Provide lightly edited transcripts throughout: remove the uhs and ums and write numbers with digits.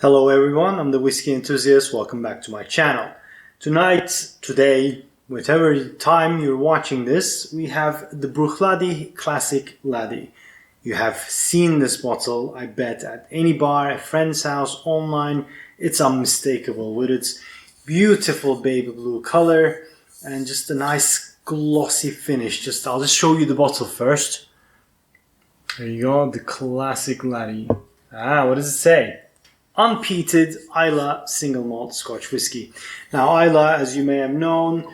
Hello everyone, I'm the whiskey enthusiast. Welcome back to my channel. Today, whatever time you're watching this, we have the Bruichladdich Classic Laddie. You have seen this bottle, I bet, at any bar, a friend's house, online. It's unmistakable with its beautiful baby blue color and just a nice glossy finish. I'll just show you the bottle first. There you go, the Classic Laddie. What does it say? Unpeated Islay single malt Scotch whiskey. Now Islay, as you may have known,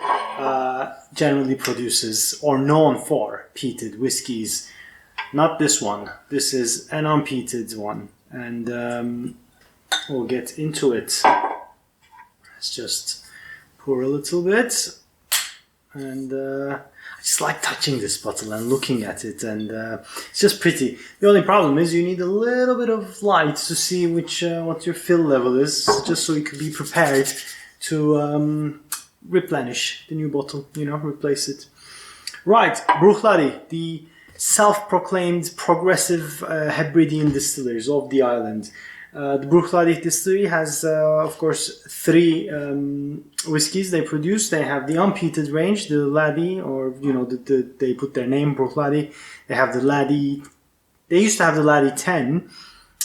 generally produces or known for peated whiskies. Not this one. This is an unpeated one, and we'll get into it. Let's just pour a little bit, and I just like touching this bottle and looking at it, and it's just pretty. The only problem is you need a little bit of light to see what your fill level is, just so you can be prepared to replenish the new bottle, replace it. Right, Bruichladdich, the self-proclaimed progressive Hebridean distillers of the island. The Bruichladdich Distillery has, of course, three whiskies they produce. They have the unpeated range, the Laddie, or they put their name Bruichladdich. They have the Laddie. They used to have the Laddie 10.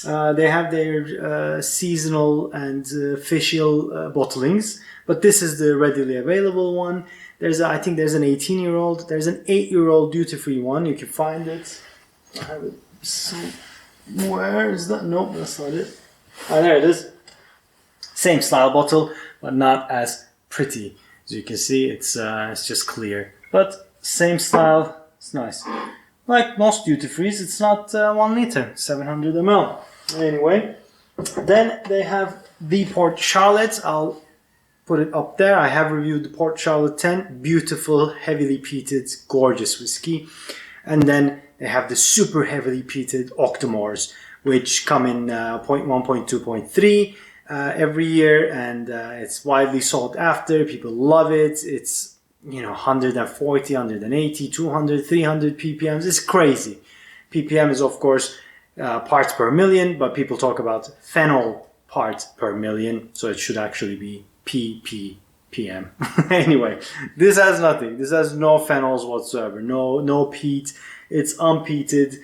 They have their seasonal and official bottlings, but this is the readily available one. I think there's an 18-year-old. There's an 8-year-old duty-free one. You can find it. I have it somewhere. Is that? Nope, that's not it. There it is. Same style bottle, but not as pretty. As you can see, it's just clear. But same style. It's nice. Like most duty-frees, it's not 1 liter, 700 ml. Anyway, then they have the Port Charlotte. I'll put it up there. I have reviewed the Port Charlotte 10. Beautiful, heavily peated, gorgeous whiskey. And then they have the super heavily peated Octomores, which come in 0.1, 0.2, 0.3 every year, and it's widely sought after. People love it. It's 140, 180, 200, 300 ppms. It's crazy. ppm is, of course, parts per million, but people talk about phenol parts per million, so it should actually be ppm. Anyway, this has nothing. This has no phenols whatsoever. No peat. It's unpeated.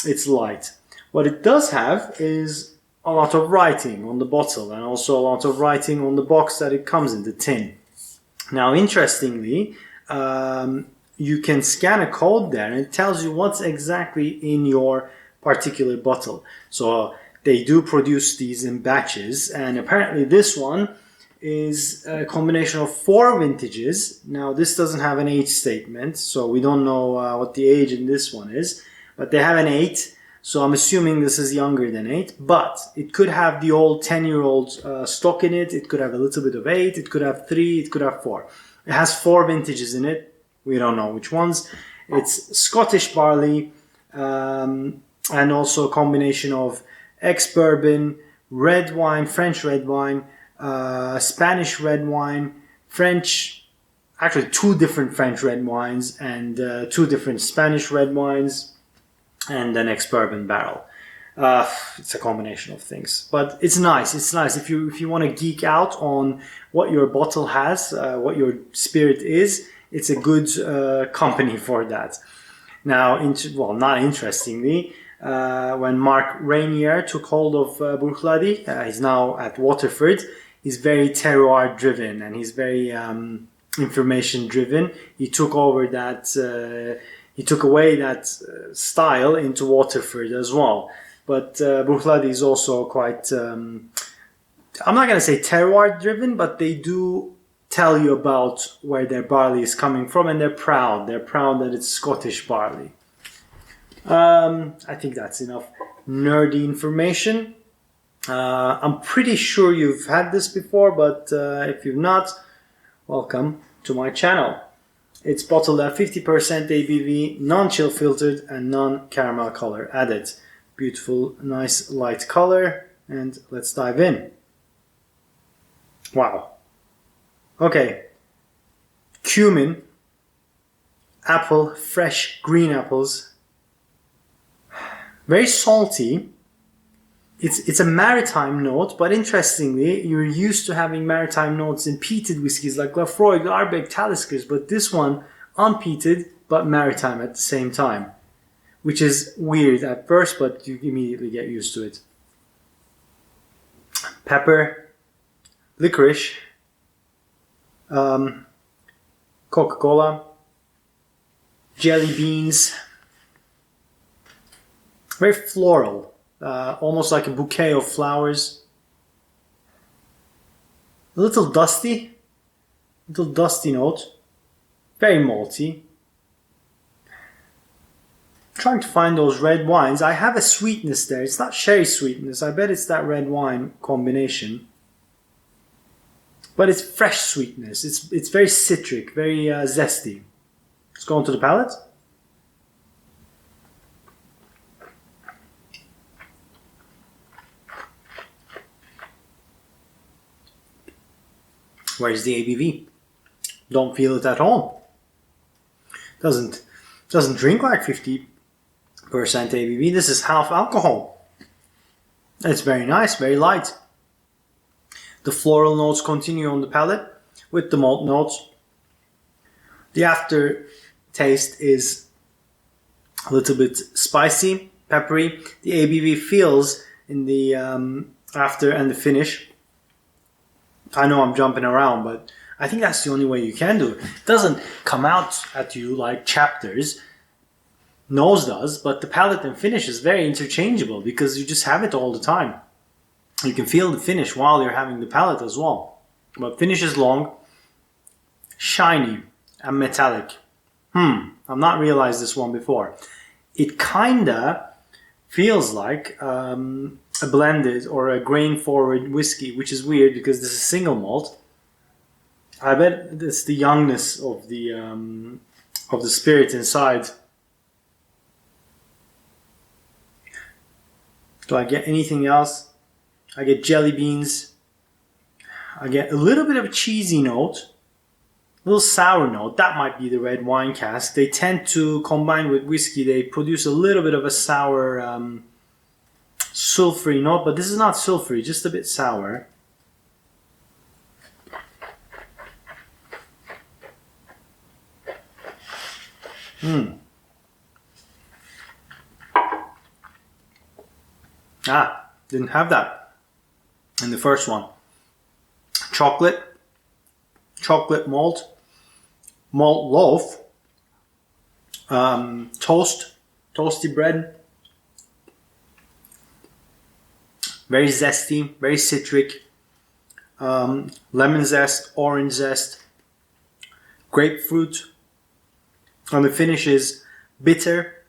It's light. What it does have is a lot of writing on the bottle, and also a lot of writing on the box that it comes in, the tin. Now, interestingly, you can scan a code there, and it tells you what's exactly in your particular bottle. So they do produce these in batches, and apparently this one is a combination of 4 vintages. Now, this doesn't have an age statement, so we don't know what the age in this one is, but they have an 8. So I'm assuming this is younger than 8, but it could have the old 10-year-old stock in it. It could have a little bit of 8. It could have 3. It could have 4. It has 4 vintages in it. We don't know which ones. It's Scottish barley, and also a combination of ex-bourbon, red wine, French red wine, Spanish red wine, actually 2 different French red wines, and 2 different Spanish red wines, and an ex-bourbon barrel. It's a combination of things, but it's nice. It's nice if you want to geek out on what your bottle has, what your spirit is. It's a good company for that. Now, not interestingly, when Mark Rainier took hold of Bruichladdich, he's now at Waterford. He's very terroir driven, and he's very information driven. He took over that. He took away that style into Waterford as well. But Bruichladdich is also quite, I'm not going to say terroir driven, but they do tell you about where their barley is coming from, and they're proud. They're proud that it's Scottish barley. I think that's enough nerdy information. I'm pretty sure you've had this before, but if you've not, welcome to my channel. It's bottled at 50% ABV, non-chill filtered, and non-caramel color added. Beautiful, nice light color, and let's dive in. Wow. Okay. Cumin, apple, fresh green apples. Very salty. it's a maritime note, but interestingly, you're used to having maritime notes in peated whiskies like Lafroig, Ardbeg, Taliskers, but this one unpeated but maritime at the same time, which is weird at first, but you immediately get used to it. Pepper, licorice, Coca-Cola, jelly beans, very floral. Almost like a bouquet of flowers. A little dusty note. Very malty. Trying to find those red wines. I have a sweetness there. It's not sherry sweetness. I bet it's that red wine combination. But it's fresh sweetness. It's very citric, very zesty. Let's go on to the palate. Where's the ABV? Don't feel it at all. Doesn't drink like 50% ABV. This is half alcohol. It's very nice, very light. The floral notes continue on the palate with the malt notes. The aftertaste is a little bit spicy, peppery. The ABV feels in the after and the finish. I know I'm jumping around, but I think that's the only way you can do it. It doesn't come out at you like chapters. Nose does, but the palate and finish is very interchangeable because you just have it all the time. You can feel the finish while you're having the palate as well. But finish is long, shiny, and metallic. I've not realized this one before. It kinda feels like a blended or a grain forward whiskey, which is weird because this is single malt. I bet it's the youngness of the spirit inside. Do I get anything else? I get jelly beans. I get a little bit of a cheesy note, a little sour note. That might be the red wine cask. They tend to combine with whiskey. They produce a little bit of a sour sulfury note, but this is not sulfury, just a bit sour. Didn't have that in the first one. Chocolate malt loaf, toasty bread. Very zesty, very citric, lemon zest, orange zest, grapefruit. And the finish is bitter,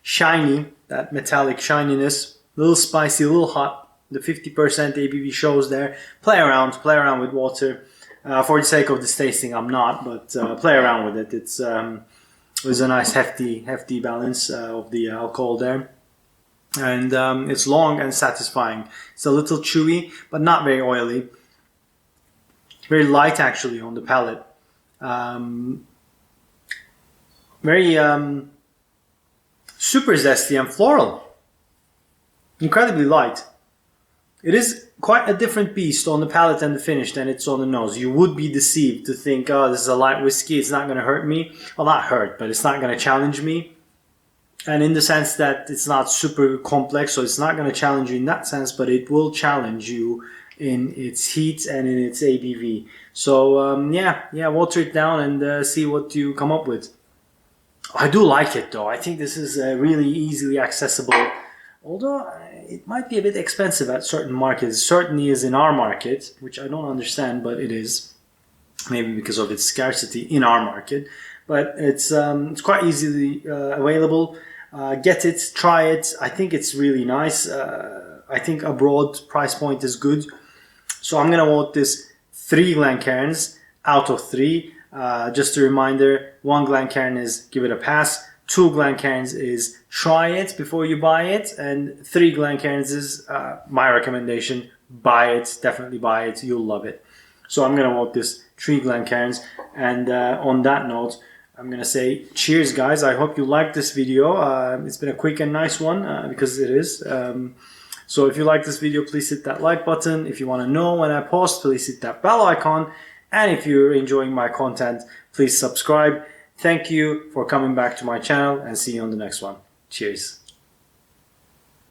shiny, that metallic shininess, a little spicy, a little hot. The 50% ABV shows there. Play around with water. For the sake of this tasting, I'm not, but play around with it. It's there's a nice hefty balance of the alcohol there. And it's long and satisfying. It's a little chewy, but not very oily. Very light, actually, on the palate. Very super zesty and floral. Incredibly light. It is quite a different beast on the palate and the finish than it's on the nose. You would be deceived to think, oh, this is a light whiskey, it's not going to hurt me. Well, not hurt, but it's not going to challenge me. And in the sense that it's not super complex, so it's not going to challenge you in that sense, but it will challenge you in its heat and in its ABV. So water it down and see what you come up with. I do like it though. I think this is really easily accessible. Although it might be a bit expensive at certain markets. It certainly is in our market, which I don't understand, but it is. Maybe because of its scarcity in our market. But it's quite easily available. Get it, try it. I think it's really nice. I think a broad price point is good. So I'm going to vote this 3 Glencairns out of 3. Just a reminder, 1 Glencairn is give it a pass. 2 Glencairns is try it before you buy it. And 3 Glencairns is my recommendation. Buy it. Definitely buy it. You'll love it. So I'm going to vote this 3 Glencairns. And on that note, I'm going to say cheers, guys. I hope you liked this video. It's been a quick and nice one because it is. So if you like this video, please hit that like button. If you want to know when I post, please hit that bell icon. And if you're enjoying my content, please subscribe. Thank you for coming back to my channel, and see you on the next one. Cheers.